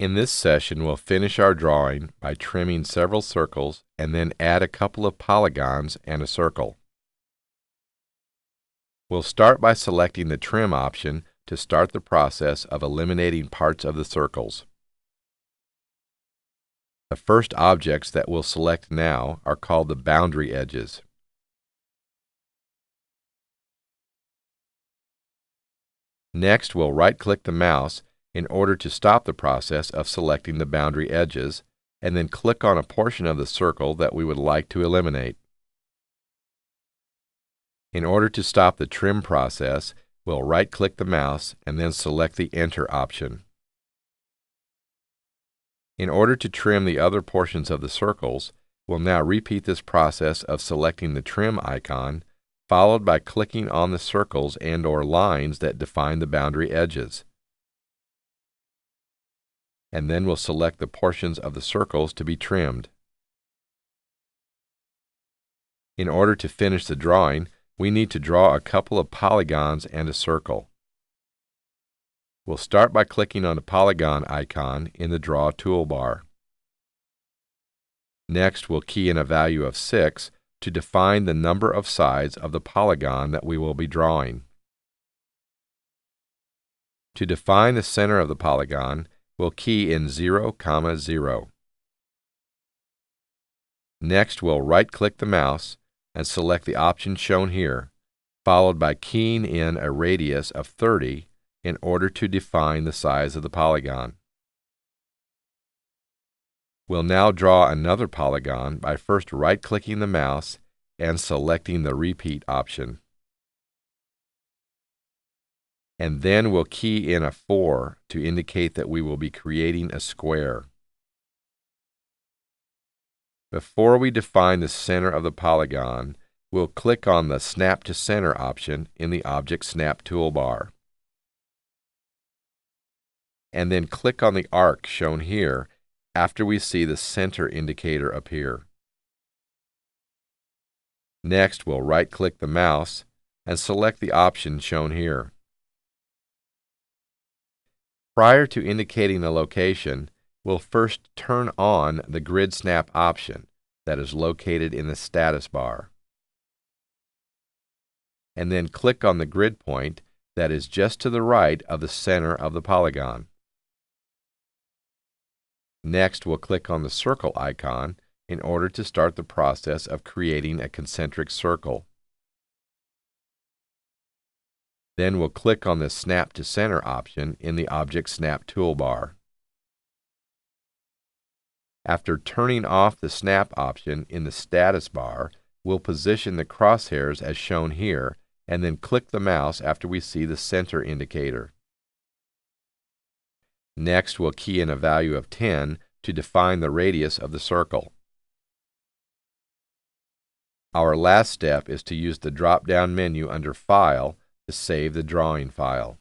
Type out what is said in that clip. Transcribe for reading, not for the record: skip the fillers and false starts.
In this session, we'll finish our drawing by trimming several circles and then add a couple of polygons and a circle. We'll start by selecting the Trim option to start the process of eliminating parts of the circles. The first objects that we'll select now are called the boundary edges. Next, we'll right-click the mouse in order to stop the process of selecting the boundary edges, and then click on a portion of the circle that we would like to eliminate. In order to stop the trim process, we'll right-click the mouse and then select the Enter option. In order to trim the other portions of the circles, we'll now repeat this process of selecting the Trim icon, followed by clicking on the circles and/or lines that define the boundary edges. And then we'll select the portions of the circles to be trimmed. In order to finish the drawing, we need to draw a couple of polygons and a circle. We'll start by clicking on the polygon icon in the Draw toolbar. Next, we'll key in a value of 6 to define the number of sides of the polygon that we will be drawing. To define the center of the polygon, we'll key in 0, 0. Next, we'll right-click the mouse and select the option shown here, followed by keying in a radius of 30 in order to define the size of the polygon. We'll now draw another polygon by first right-clicking the mouse and selecting the Repeat option. And then we'll key in a 4 to indicate that we will be creating a square. Before we define the center of the polygon, we'll click on the Snap to Center option in the Object Snap toolbar. And then click on the arc shown here after we see the center indicator appear. Next, we'll right-click the mouse and select the option shown here. Prior to indicating the location, we'll first turn on the Grid Snap option that is located in the status bar. And then click on the grid point that is just to the right of the center of the polygon. Next, we'll click on the circle icon in order to start the process of creating a concentric circle. Then we'll click on the Snap to Center option in the Object Snap toolbar. After turning off the Snap option in the status bar, we'll position the crosshairs as shown here and then click the mouse after we see the center indicator. Next, we'll key in a value of 10 to define the radius of the circle. Our last step is to use the drop-down menu under File to save the drawing file.